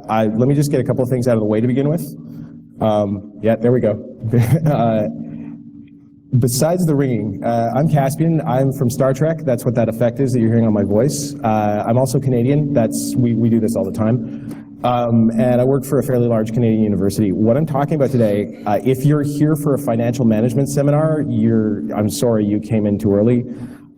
Let me just get a couple of things out of the way to begin with. Yeah, there we go. Besides the ringing, I'm Caspian. I'm from Star Trek. That's what that effect is that you're hearing on my voice. I'm also Canadian. We do this all the time. And I work for a fairly large Canadian university. What I'm talking about today, if you're here for a financial management seminar, I'm sorry you came in too early.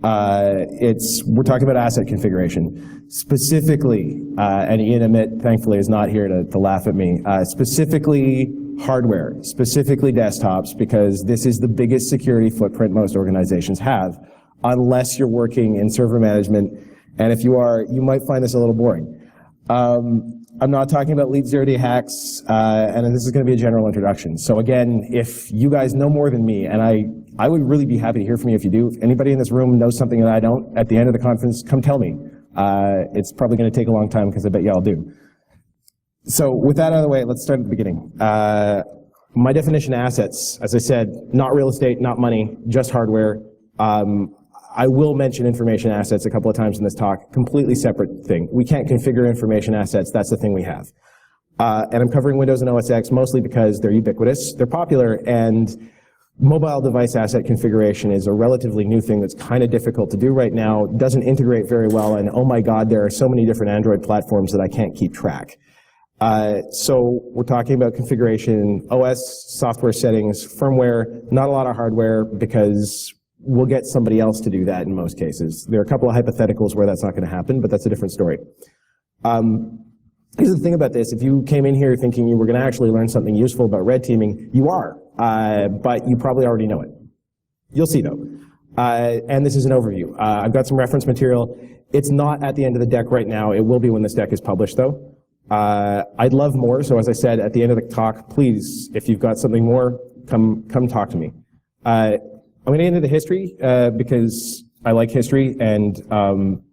We're talking about asset configuration. Specifically, and Ian Emmett thankfully is not here to laugh at me, specifically hardware, specifically desktops, because this is the biggest security footprint most organizations have, unless you're working in server management. And if you are, you might find this a little boring. I'm not talking about lead zero-day hacks, and this is going to be a general introduction. So again, if you guys know more than me, and I would really be happy to hear from you if you do. If anybody in this room knows something that I don't, at the end of the conference, come tell me. It's probably going to take a long time because I bet you all do. So with that out of the way, let's start at the beginning. My definition of assets, as I said, not real estate, not money, just hardware. I will mention information assets a couple of times in this talk, completely separate thing. We can't configure information assets, that's the thing we have. And I'm covering Windows and OS X mostly because they're ubiquitous, they're popular, and mobile device asset configuration is a relatively new thing that's kind of difficult to do right now, doesn't integrate very well, and oh my god, there are so many different Android platforms that I can't keep track. So we're talking about configuration, OS, software settings, firmware, not a lot of hardware because we'll get somebody else to do that in most cases. There are a couple of hypotheticals where that's not going to happen, but that's a different story. Here's the thing about this. If you came in here thinking you were going to actually learn something useful about red teaming, you are, but you probably already know it. You'll see though. And this is an overview. I've got some reference material. It's not at the end of the deck right now. It will be when this deck is published though. I'd love more, so as I said at the end of the talk, please, if you've got something more, come talk to me. I'm going to get into the history because I like history, and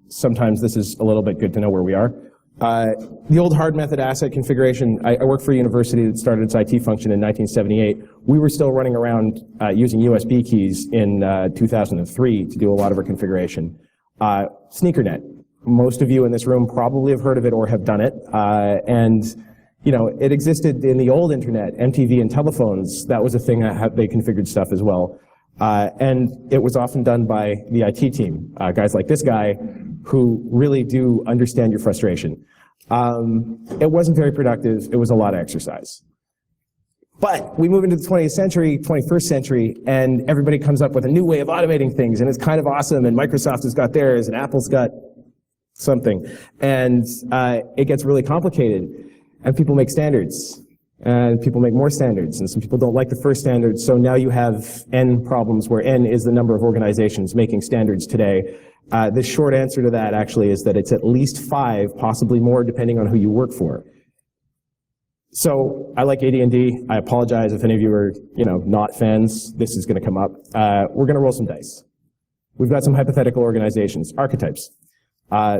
sometimes this is a little bit good to know where we are. The old hard method asset configuration, I work for a university that started its IT function in 1978. We were still running around using USB keys in 2003 to do a lot of our configuration. SneakerNet. Most of you in this room probably have heard of it or have done it. And you know, it existed in the old internet, MTV and telephones. That was a thing that they configured stuff as well. And it was often done by the IT team, guys like this guy who really do understand your frustration. It wasn't very productive. It was a lot of exercise. But we move into the 20th century, 21st century, and everybody comes up with a new way of automating things, and it's kind of awesome, and Microsoft has got theirs, and Apple's got something. And it gets really complicated, and people make standards. And people make more standards, and some people don't like the first standard, so now you have N problems where N is the number of organizations making standards today. The short answer to that actually is that it's at least 5, possibly more, depending on who you work for. So I like AD&D. I apologize if any of you are, not fans. This is going to come up. We're going to roll some dice. We've got some hypothetical organizations, archetypes.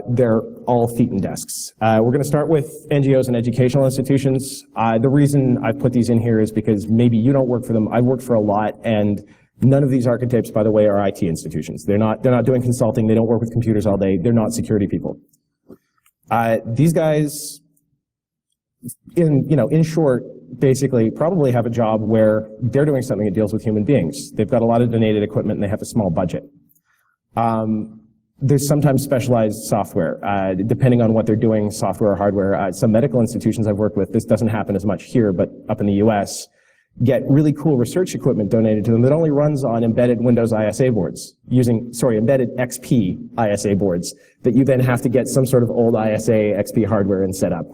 They're all feet and desks. We're going to start with NGOs and educational institutions. The reason I've put these in here is because maybe you don't work for them. I've worked for a lot, and none of these archetypes, by the way, are IT institutions. They're not doing consulting. They don't work with computers all day. They're not security people. These guys, in short, basically probably have a job where they're doing something that deals with human beings. They've got a lot of donated equipment and they have a small budget. There's sometimes specialized software, depending on what they're doing, software or hardware. Some medical institutions I've worked with, this doesn't happen as much here, but up in the US, get really cool research equipment donated to them that only runs on embedded Windows ISA boards, embedded XP ISA boards, that you then have to get some sort of old ISA XP hardware and set up.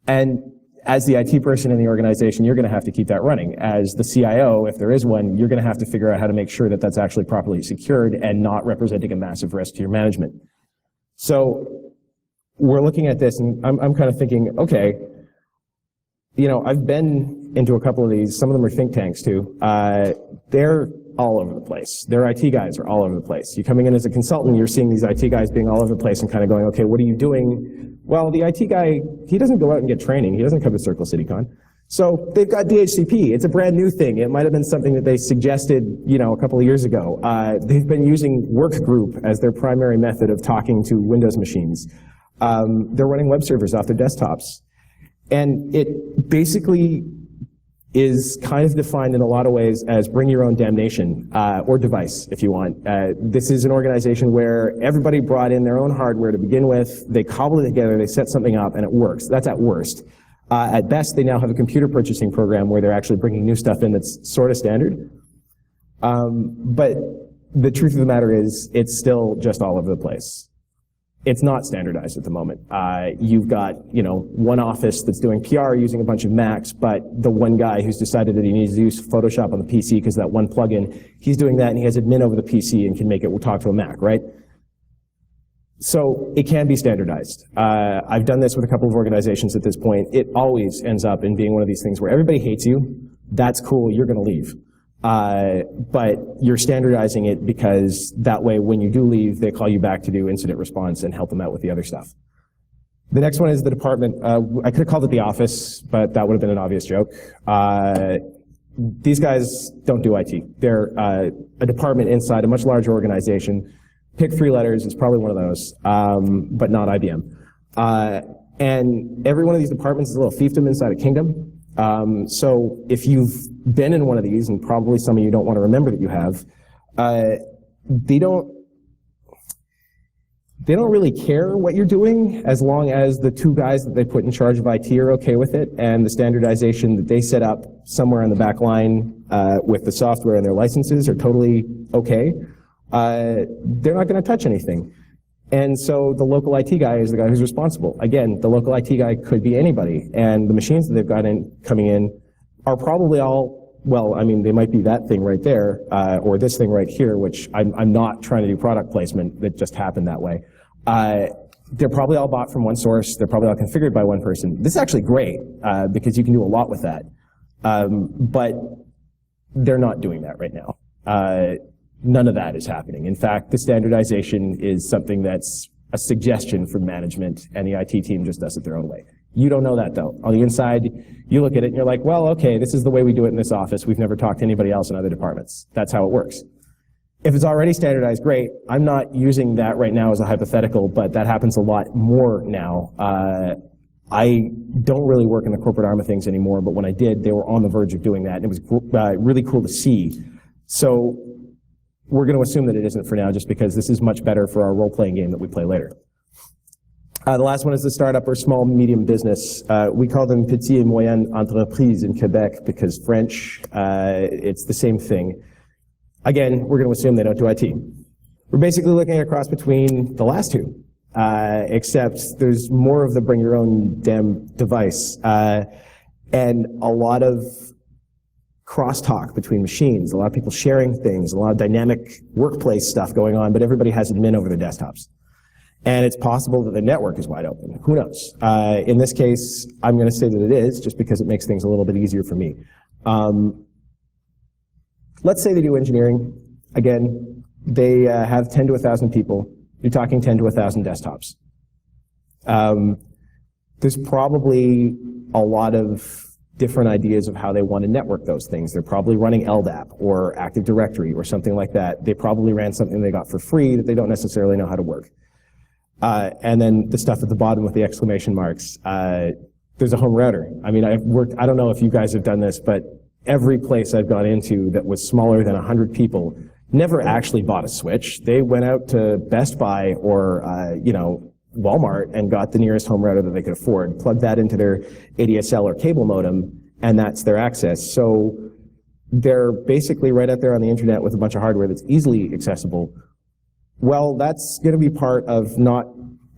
And as the IT person in the organization, you're going to have to keep that running. As the CIO, if there is one, you're going to have to figure out how to make sure that that's actually properly secured and not representing a massive risk to your management. So we're looking at this, and I'm kind of thinking, okay, I've been into a couple of these. Some of them are think tanks too. They're all over the place. Their IT guys are all over the place. You're coming in as a consultant, you're seeing these IT guys being all over the place and kind of going, okay, what are you doing? Well, the IT guy, he doesn't go out and get training. He doesn't come to CircleCityCon. So they've got DHCP. It's a brand new thing. It might have been something that they suggested, a couple of years ago. They've been using Workgroup as their primary method of talking to Windows machines. They're running web servers off their desktops. And it basically is kind of defined in a lot of ways as bring your own damnation, or device, if you want. This is an organization where everybody brought in their own hardware to begin with, they cobbled it together, they set something up, and it works. That's at worst. At best, they now have a computer purchasing program where they're actually bringing new stuff in that's sort of standard. But the truth of the matter is, it's still just all over the place. It's not standardized at the moment. You've got, one office that's doing PR using a bunch of Macs, but the one guy who's decided that he needs to use Photoshop on the PC because that one plugin, he's doing that and he has admin over the PC and can make it talk to a Mac, right? So it can be standardized. I've done this with a couple of organizations at this point. It always ends up in being one of these things where everybody hates you. That's cool, you're gonna leave. But you're standardizing it because that way when you do leave, they call you back to do incident response and help them out with the other stuff. The next one is the department. I could have called it the office, but that would have been an obvious joke. These guys don't do IT. They're a department inside a much larger organization. Pick 3 letters, it's probably one of those, but not IBM. And every one of these departments is a little fiefdom inside a kingdom. So if you've been in one of these, and probably some of you don't want to remember that you have, they don't really care what you're doing as long as the 2 guys that they put in charge of IT are okay with it, and the standardization that they set up somewhere on the back line with the software and their licenses are totally okay. They're not going to touch anything. And so the local IT guy is the guy who's responsible. Again, the local IT guy could be anybody, and the machines that they've got coming in are probably all, well, I mean, they might be that thing right there, or this thing right here, which I'm not trying to do product placement, that just happened that way. They're probably all bought from one source, they're probably all configured by one person. This is actually great, because you can do a lot with that. But they're not doing that right now. None of that is happening. In fact, the standardization is something that's a suggestion from management, and the IT team just does it their own way. You don't know that, though. On the inside, you look at it and you're like, well, okay, this is the way we do it in this office. We've never talked to anybody else in other departments. That's how it works. If it's already standardized, great. I'm not using that right now as a hypothetical, but that happens a lot more now. I don't really work in the corporate arm of things anymore, but when I did, they were on the verge of doing that, and it was really cool to see. So we're going to assume that it isn't for now, just because this is much better for our role-playing game that we play later. The last one is the startup or small, medium business. We call them petit et moyenne entreprises in Quebec because French, it's the same thing. Again, we're going to assume they don't do IT. We're basically looking at a cross between the last 2, except there's more of the bring your own damn device, and a lot of crosstalk between machines, a lot of people sharing things, a lot of dynamic workplace stuff going on, but everybody has admin over their desktops. And it's possible that the network is wide open. Who knows? In this case, I'm going to say that it is, just because it makes things a little bit easier for me. Let's say they do engineering. Again, they have 10 to 1,000 people. You're talking 10 to 1,000 desktops. There's probably a lot of different ideas of how they want to network those things. They're probably running LDAP or Active Directory or something like that. They probably ran something they got for free that they don't necessarily know how to work. And then the stuff at the bottom with the exclamation marks. There's a home router. I mean, I don't know if you guys have done this, but every place I've gone into that was smaller than 100 people never actually bought a switch. They went out to Best Buy or, Walmart and got the nearest home router that they could afford, plugged that into their ADSL or cable modem, and that's their access. So they're basically right out there on the internet with a bunch of hardware that's easily accessible. Well, that's going to be part of not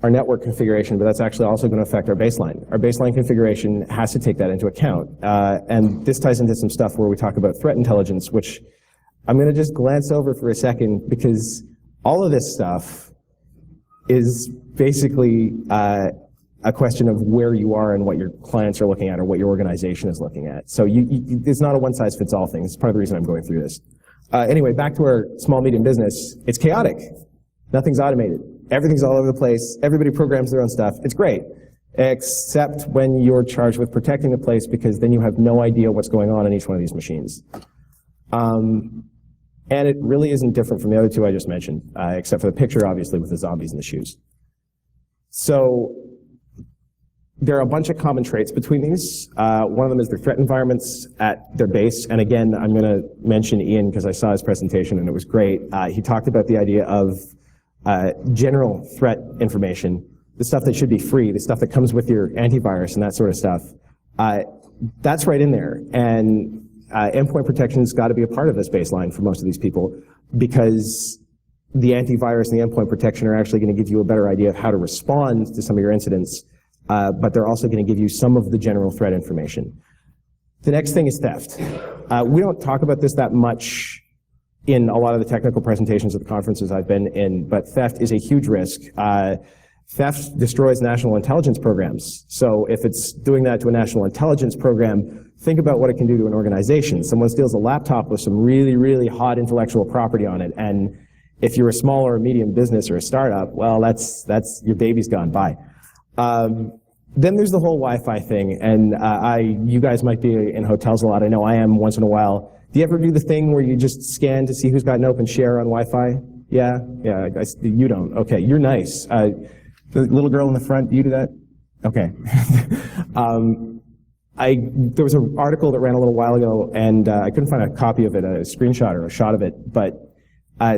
our network configuration, but that's actually also going to affect our baseline. Our baseline configuration has to take that into account. And this ties into some stuff where we talk about threat intelligence, which I'm going to just glance over for a second, because all of this stuff is basically a question of where you are and what your clients are looking at or what your organization is looking at. So it's not a one-size-fits-all thing. It's part of the reason I'm going through this. Anyway, back to our small, medium business. It's chaotic. Nothing's automated. Everything's all over the place. Everybody programs their own stuff. It's great, except when you're charged with protecting the place, because then you have no idea what's going on in each one of these machines. And it really isn't different from the other 2 I just mentioned, except for the picture, obviously, with the zombies and the shoes. So there are a bunch of common traits between these. One of them is their threat environments at their base. And again, I'm going to mention Ian because I saw his presentation and it was great. He talked about the idea of general threat information, the stuff that should be free, the stuff that comes with your antivirus and that sort of stuff. That's right in there. And endpoint protection's got to be a part of this baseline for most of these people, because the antivirus and the endpoint protection are actually going to give you a better idea of how to respond to some of your incidents. But they're also going to give you some of the general threat information. The next thing is theft. We don't talk about this that much in a lot of the technical presentations at the conferences I've been in, but theft is a huge risk. Theft destroys national intelligence programs. So if it's doing that to a national intelligence program, think about what it can do to an organization. Someone steals a laptop with some really, really hot intellectual property on it, and if you're a small or a medium business or a startup, well, that's your baby's gone. Bye. Then there's the whole Wi-Fi thing, and you guys might be in hotels a lot. I know I am once in a while. Do you ever do the thing where you just scan to see who's got an open share on Wi-Fi? Yeah, you don't. Okay, you're nice. The little girl in the front, do you do that? Okay. There was an article that ran a little while ago, and I couldn't find a copy of it, a screenshot or a shot of it, but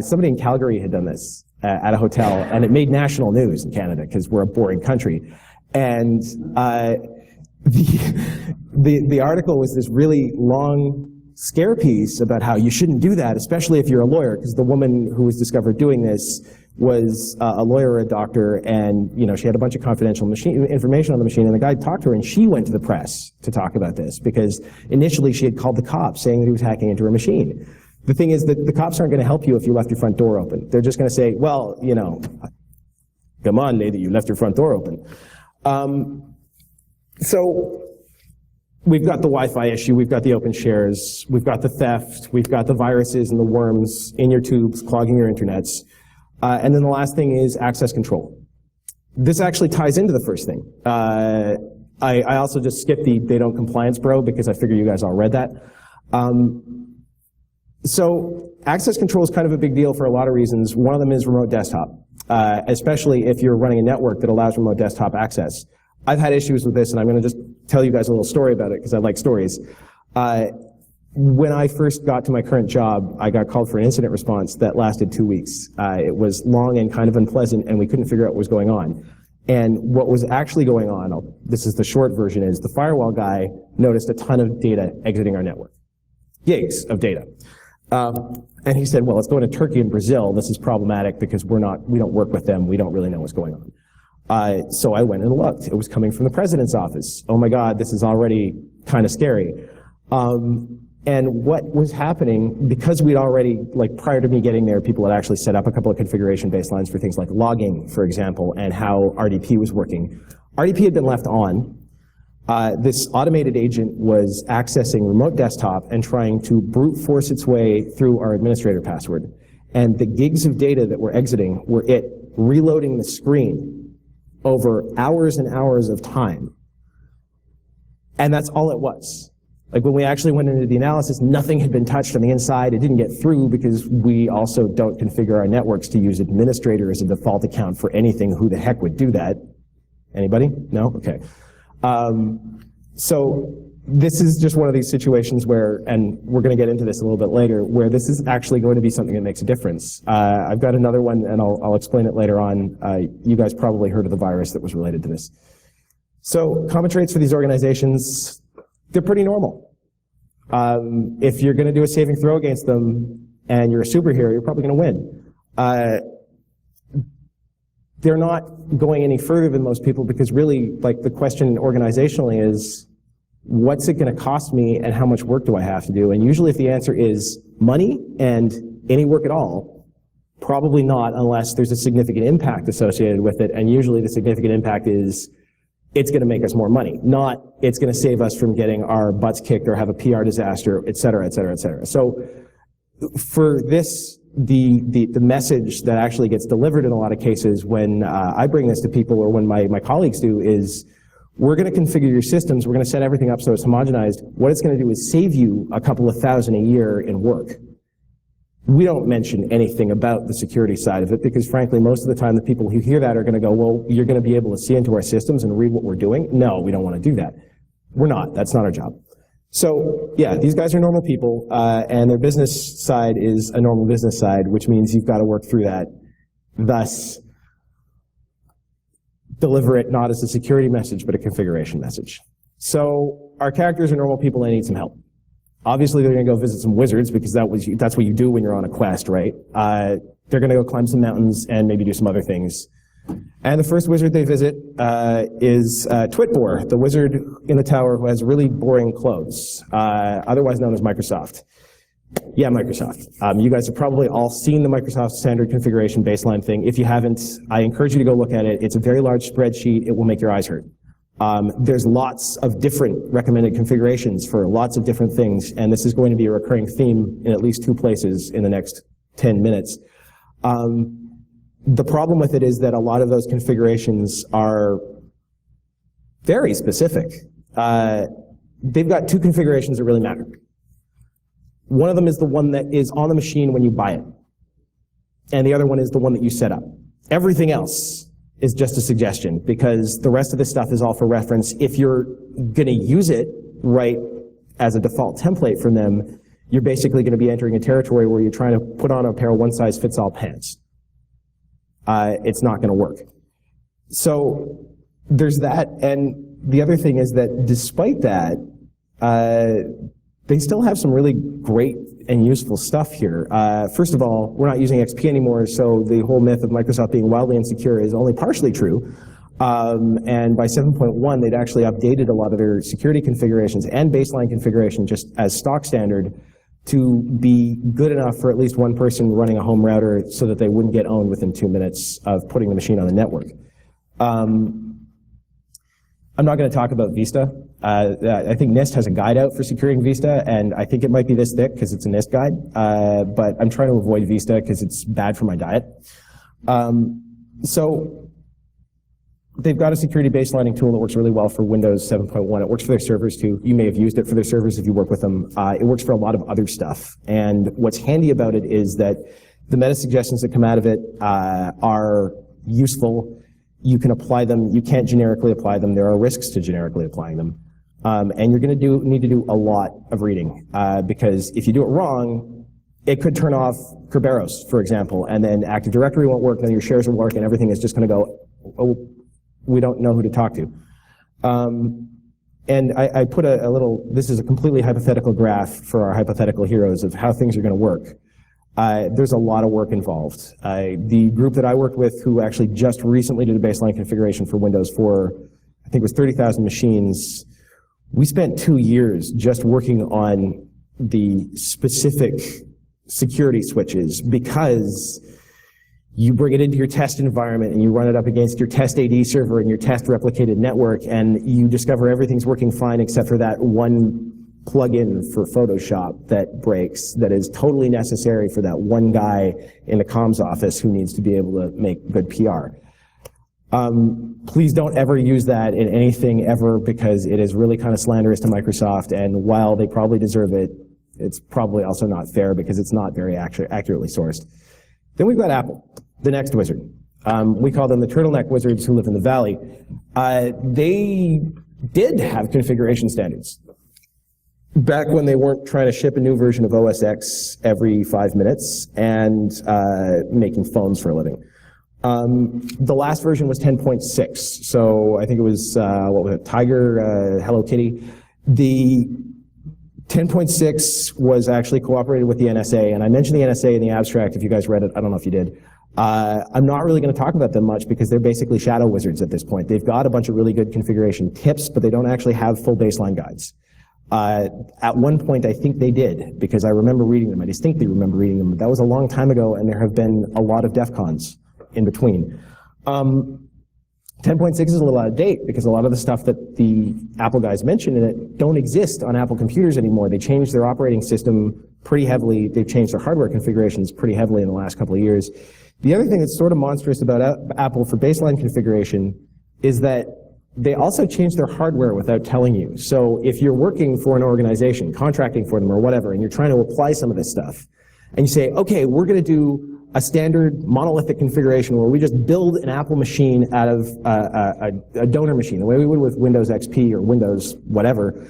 somebody in Calgary had done this at a hotel, and it made national news in Canada because we're a boring country. And the article was this really long scare piece about how you shouldn't do that, especially if you're a lawyer, because the woman who was discovered doing this was a lawyer or a doctor, and she had a bunch of confidential information on the machine, and the guy talked to her, and she went to the press to talk about this, because initially she had called the cops saying that he was hacking into her machine. The thing is that the cops aren't going to help you if you left your front door open. They're just going to say, well, come on, lady, you left your front door open. So we've got the Wi-Fi issue, we've got the open shares, we've got the theft, we've got the viruses and the worms in your tubes clogging your internets. And then the last thing is access control. This actually ties into the first thing. I also just skipped the they don't compliance bro because I figure you guys all read that. So access control is kind of a big deal for a lot of reasons. One of them is remote desktop, especially if you're running a network that allows remote desktop access. I've had issues with this, and I'm going to just tell you guys a little story about it because I like stories. When I first got to my current job, I got called for an incident response that lasted 2 weeks. It was long and kind of unpleasant, and we couldn't figure out what was going on. And what was actually going on, this is the short version, is the firewall guy noticed a ton of data exiting our network. Gigs of data. And he said, well, let's go into Turkey and Brazil. This is problematic because we don't work with them. We don't really know what's going on. So I went and looked. It was coming from the president's office. Oh my God, this is already kind of scary. And what was happening, because we'd already, prior to me getting there, people had actually set up a couple of configuration baselines for things like logging, for example, and how RDP was working. RDP had been left on. This automated agent was accessing remote desktop and trying to brute force its way through our administrator password. And the gigs of data that were exiting were it reloading the screen over hours and hours of time. And that's all it was. When we actually went into the analysis, nothing had been touched on the inside. It didn't get through because we also don't configure our networks to use administrator as a default account for anything. Who the heck would do that? Anybody? No? Okay. So this is just one of these situations where, and we're going to get into this a little bit later, where this is actually going to be something that makes a difference. I've got another one, and I'll explain it later on. You guys probably heard of the virus that was related to this. So common traits for these organizations, they're pretty normal. If you're going to do a saving throw against them and you're a superhero, you're probably going to win. They're not going any further than most people because really, the question organizationally is, what's it going to cost me and how much work do I have to do? And usually if the answer is money and any work at all, probably not unless there's a significant impact associated with it. And usually the significant impact is it's going to make us more money, not it's going to save us from getting our butts kicked or have a PR disaster, et cetera, et cetera, et cetera. So for this, the message that actually gets delivered in a lot of cases when I bring this to people or when my colleagues do is, we're going to configure your systems, we're going to set everything up so it's homogenized. What it's going to do is save you a couple of thousand a year in work. We don't mention anything about the security side of it because, frankly, most of the time the people who hear that are going to go, well, you're going to be able to see into our systems and read what we're doing. No, we don't want to do that. We're not. That's not our job. So, yeah, these guys are normal people, and their business side is a normal business side, which means you've got to work through that. Thus, deliver it not as a security message, but a configuration message. So, our characters are normal people and they need some help. Obviously, they're going to go visit some wizards because that's what you do when you're on a quest, right? They're going to go climb some mountains and maybe do some other things. And the first wizard they visit is Twitbor, the wizard in the tower who has really boring clothes, otherwise known as Microsoft. Yeah, Microsoft. You guys have probably all seen the Microsoft standard configuration baseline thing. If you haven't, I encourage you to go look at it. It's a very large spreadsheet. It will make your eyes hurt. There's lots of different recommended configurations for lots of different things, and this is going to be a recurring theme in at least 2 places in the next 10 minutes. The problem with it is that a lot of those configurations are very specific. They've got 2 configurations that really matter. One of them is the one that is on the machine when you buy it, and the other one is the one that you set up. Everything else is just a suggestion, because the rest of this stuff is all for reference. If you're going to use it right as a default template from them, you're basically going to be entering a territory where you're trying to put on a pair of one-size-fits-all pants. It's not going to work. So there's that, and the other thing is that despite that, they still have some really great and useful stuff here. First of all, we're not using XP anymore, so the whole myth of Microsoft being wildly insecure is only partially true. And by 7.1, they'd actually updated a lot of their security configurations and baseline configuration just as stock standard to be good enough for at least one person running a home router so that they wouldn't get owned within 2 minutes of putting the machine on the network. I'm not going to talk about Vista. I think NIST has a guide out for securing Vista, and I think it might be this thick because it's a NIST guide, but I'm trying to avoid Vista because it's bad for my diet. So they've got a security baselining tool that works really well for Windows 7.1. It works for their servers too. You may have used it for their servers if you work with them. It works for a lot of other stuff. And what's handy about it is that the meta suggestions that come out of it are useful. You can apply them. You can't generically apply them. There are risks to generically applying them. And you're going to need to do a lot of reading, because if you do it wrong, it could turn off Kerberos, for example, and then Active Directory won't work, then your shares won't work, and everything is just going to go, oh, we don't know who to talk to. And I put a little, this is a completely hypothetical graph for our hypothetical heroes of how things are going to work. There's a lot of work involved. The group that I worked with, who actually just recently did a baseline configuration for Windows 4, I think it was 30,000 machines. We spent 2 years just working on the specific security switches, because you bring it into your test environment and you run it up against your test AD server and your test replicated network, and you discover everything's working fine except for that one plug-in for Photoshop that breaks, that is totally necessary for that one guy in the comms office who needs to be able to make good PR. Please don't ever use that in anything ever, because it is really kind of slanderous to Microsoft, and while they probably deserve it, it's probably also not fair because it's not very accurately sourced. Then we've got Apple, the next wizard. We call them the turtleneck wizards who live in the valley. They did have configuration standards back when they weren't trying to ship a new version of OS X every 5 minutes and making phones for a living. The last version was 10.6, so I think it was, what was it, Tiger, Hello Kitty. The 10.6 was actually cooperated with the NSA, and I mentioned the NSA in the abstract if you guys read it. I don't know if you did. I'm not really going to talk about them much because they're basically shadow wizards at this point. They've got a bunch of really good configuration tips, but they don't actually have full baseline guides. At one point, I think they did, because I remember reading them. I distinctly remember reading them, but that was a long time ago, and there have been a lot of DEF CONs in between. 10.6 is a little out of date because a lot of the stuff that the Apple guys mentioned in it don't exist on Apple computers anymore. They changed their operating system pretty heavily. They've changed their hardware configurations pretty heavily in the last couple of years. The other thing that's sort of monstrous about Apple for baseline configuration is that they also changed their hardware without telling you. So if you're working for an organization, contracting for them or whatever, and you're trying to apply some of this stuff, and you say, okay, we're going to do a standard monolithic configuration where we just build an Apple machine out of a donor machine, the way we would with Windows XP or Windows whatever,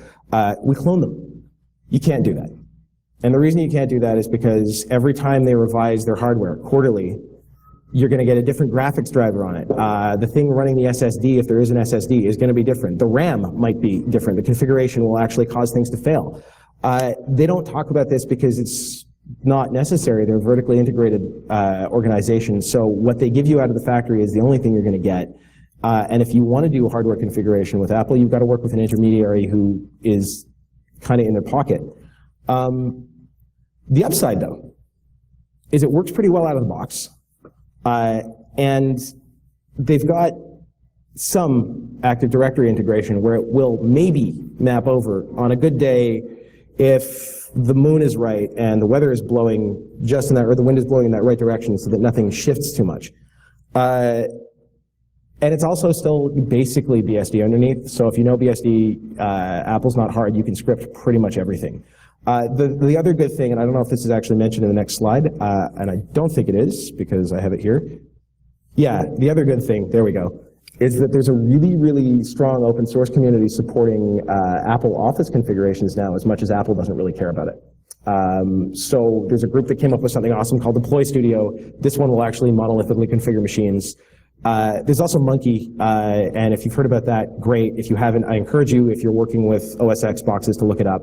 we clone them. You can't do that. And the reason you can't do that is because every time they revise their hardware quarterly, you're going to get a different graphics driver on it. The thing running the SSD, if there is an SSD, is going to be different. The RAM might be different. The configuration will actually cause things to fail. They don't talk about this because it's not necessary. They're a vertically integrated organization. So what they give you out of the factory is the only thing you're going to get. And if you want to do hardware configuration with Apple, you've got to work with an intermediary who is kind of in their pocket. The upside, though, is it works pretty well out of the box. And they've got some Active Directory integration where it will maybe map over on a good day if the moon is right and the weather is blowing just in that, or the wind is blowing in that right direction so that nothing shifts too much. And it's also still basically BSD underneath. So if you know BSD, Apple's not hard. You can script pretty much everything. The other good thing, and I don't know if this is actually mentioned in the next slide, and I don't think it is because I have it here. Yeah, the other good thing, there we go, is that there's a really, really strong open source community supporting Apple Office configurations now, as much as Apple doesn't really care about it. So there's a group that came up with something awesome called Deploy Studio. This one will actually monolithically configure machines. There's also Monkey, and if you've heard about that, great. If you haven't, I encourage you, if you're working with OS X boxes, to look it up.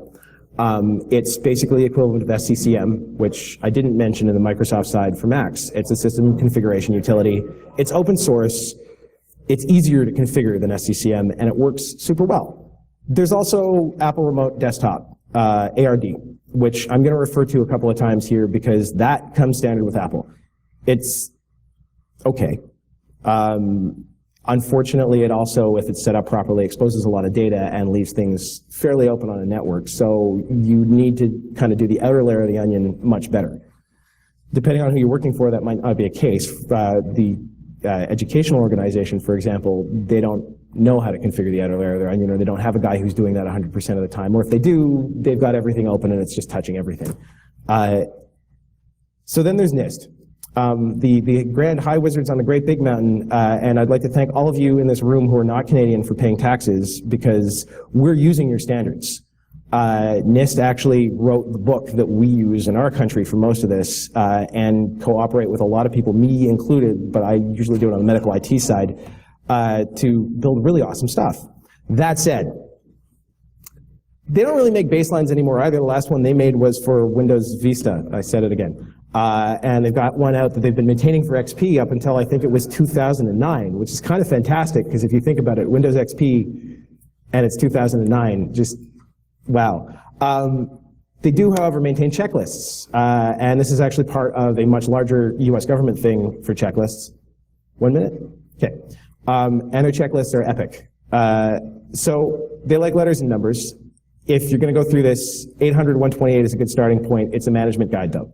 It's basically equivalent of SCCM, which I didn't mention in the Microsoft side for Macs. It's a system configuration utility. It's open source. It's easier to configure than SCCM, and it works super well. There's also Apple Remote Desktop, ARD, which I'm going to refer to a couple of times here because that comes standard with Apple. It's okay. Unfortunately, it also, if it's set up properly, exposes a lot of data and leaves things fairly open on a network. So you need to kind of do the outer layer of the onion much better. Depending on who you're working for, that might not be a case. The educational organization, for example, they don't know how to configure the outer layer of their onion, or they don't have a guy who's doing that 100% of the time. Or if they do, they've got everything open and it's just touching everything. So then there's NIST. The grand high wizards on the great big mountain, and I'd like to thank all of you in this room who are not Canadian for paying taxes, because we're using your standards. NIST actually wrote the book that we use in our country for most of this, and cooperate with a lot of people, me included, but I usually do it on the medical IT side, to build really awesome stuff. That said, they don't really make baselines anymore either. The last one they made was for Windows Vista. I said it again. And they've got one out that they've been maintaining for XP up until I think it was 2009, which is kind of fantastic, because if you think about it, Windows XP and it's 2009, just wow. They do, however, maintain checklists, and this is actually part of a much larger US government thing for checklists. 1 minute? Okay. And their checklists are epic. So they like letters and numbers. If you're going to go through this, 800-128 is a good starting point. It's a management guide, though.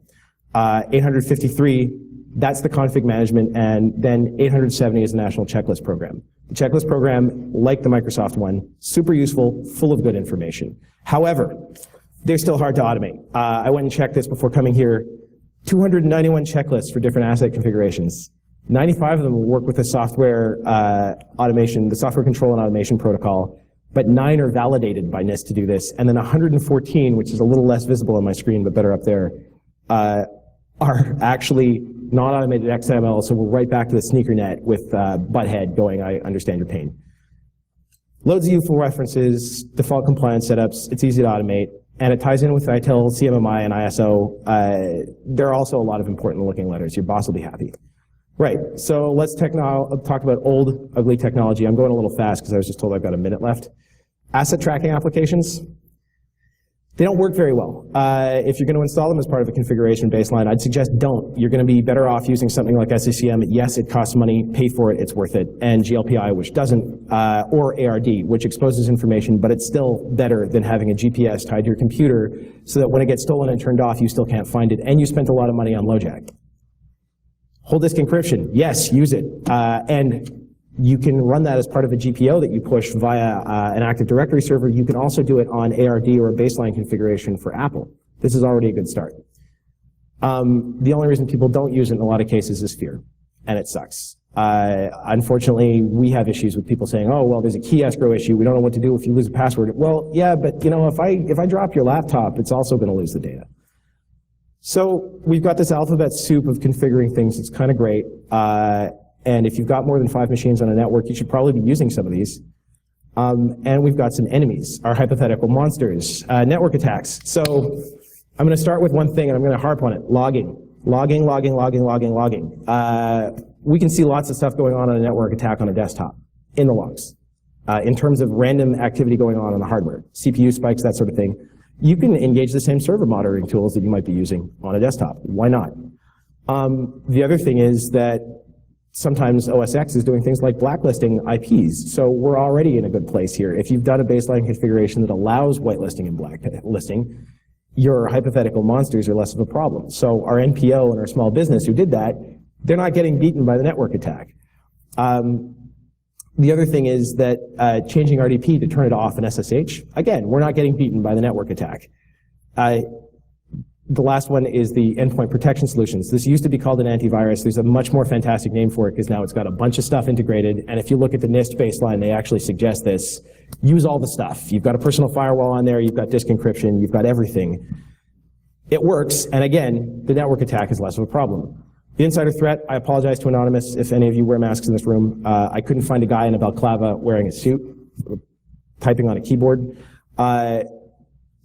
853, that's the config management, and then 870 is the national checklist program. The checklist program, like the Microsoft one, super useful, full of good information. However, they're still hard to automate. I went and checked this before coming here. 291 checklists for different asset configurations. 95 of them will work with the software automation, the software control and automation protocol, but 9 are validated by NIST to do this, and then 114, which is a little less visible on my screen, but better up there, are actually non-automated XML, so we're right back to the sneaker net with Butthead going, I understand your pain. Loads of useful references, default compliance setups, it's easy to automate, and it ties in with ITIL, CMMI, and ISO. There are also a lot of important looking letters. Your boss will be happy. Right, so let's talk about old, ugly technology. I'm going a little fast because I was just told I've got a minute left. Asset tracking applications. They don't work very well. If you're going to install them as part of a configuration baseline, I'd suggest don't. You're going to be better off using something like SCCM. Yes, it costs money. Pay for it. It's worth it. And GLPI, which doesn't, or ARD, which exposes information, but it's still better than having a GPS tied to your computer so that when it gets stolen and turned off, you still can't find it. And you spent a lot of money on LoJack. Whole disk encryption. Yes, use it. And you can run that as part of a GPO that you push via an Active Directory server. You can also do it on ARD or a baseline configuration for Apple. This is already a good start. The only reason people don't use it in a lot of cases is fear, and it sucks. Unfortunately, we have issues with people saying, oh, well, there's a key escrow issue. We don't know what to do if you lose a password. Well, yeah, but you know, if I drop your laptop, it's also going to lose the data. So we've got this alphabet soup of configuring things. It's kind of great. And if you've got more than 5 machines on a network, you should probably be using some of these. And we've got some enemies, our hypothetical monsters, network attacks. So I'm going to start with one thing, and I'm going to harp on it: logging. Logging. We can see lots of stuff going on a network attack on a desktop in the logs. In terms of random activity going on the hardware, CPU spikes, that sort of thing. You can engage the same server monitoring tools that you might be using on a desktop. Why not? The other thing is that sometimes OS X is doing things like blacklisting IPs. So we're already in a good place here. If you've done a baseline configuration that allows whitelisting and blacklisting, your hypothetical monsters are less of a problem. So our NPO and our small business who did that, they're not getting beaten by the network attack. The other thing is that changing RDP to turn it off in SSH, again, we're not getting beaten by the network attack. The last one is the endpoint protection solutions. This used to be called an antivirus. There's a much more fantastic name for it because now it's got a bunch of stuff integrated. And if you look at the NIST baseline, they actually suggest this. Use all the stuff. You've got a personal firewall on there. You've got disk encryption. You've got everything. It works. And again, the network attack is less of a problem. The insider threat, I apologize to Anonymous if any of you wear masks in this room. I couldn't find a guy in a balaclava wearing a suit, typing on a keyboard.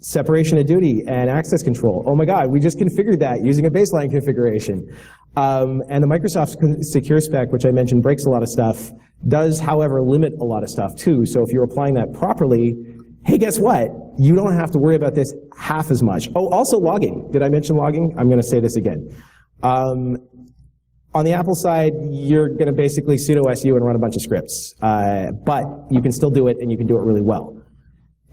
Separation of duty and access control. Oh my God, we just configured that using a baseline configuration. And the Microsoft Secure Spec, which I mentioned breaks a lot of stuff, does, however, limit a lot of stuff too. So if you're applying that properly, hey, guess what? You don't have to worry about this half as much. Oh, also logging. Did I mention logging? I'm going to say this again. On the Apple side, you're going to basically sudo su and run a bunch of scripts. But you can still do it, and you can do it really well.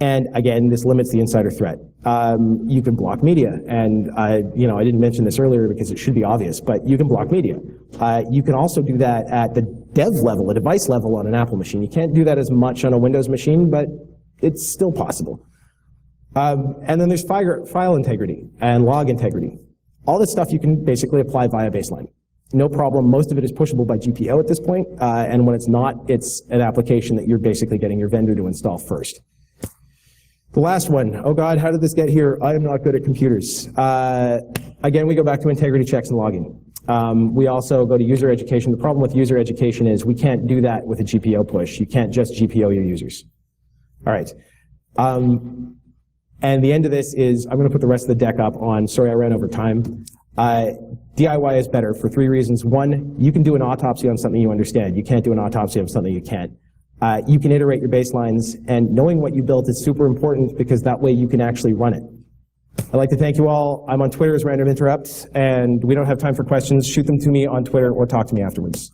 And again, this limits the insider threat. You can block media, and I didn't mention this earlier because it should be obvious, but you can block media. You can also do that at the dev level, a device level on an Apple machine. You can't do that as much on a Windows machine, but it's still possible. And then there's file integrity and log integrity. All this stuff you can basically apply via baseline. No problem. Most of it is pushable by GPO at this point, and when it's not, it's an application that you're basically getting your vendor to install first. The last one, oh God, how did this get here? I am not good at computers. Again, we go back to integrity checks and logging. We also go to user education. The problem with user education is we can't do that with a GPO push. You can't just GPO your users. All right. And the end of this is, I'm going to put the rest of the deck up on, sorry I ran over time. DIY is better for 3 reasons. One, you can do an autopsy on something you understand. You can't do an autopsy on something you can't. You can iterate your baselines, and knowing what you built is super important because that way you can actually run it. I'd like to thank you all. I'm on Twitter as Random Interrupt, and we don't have time for questions. Shoot them to me on Twitter or talk to me afterwards.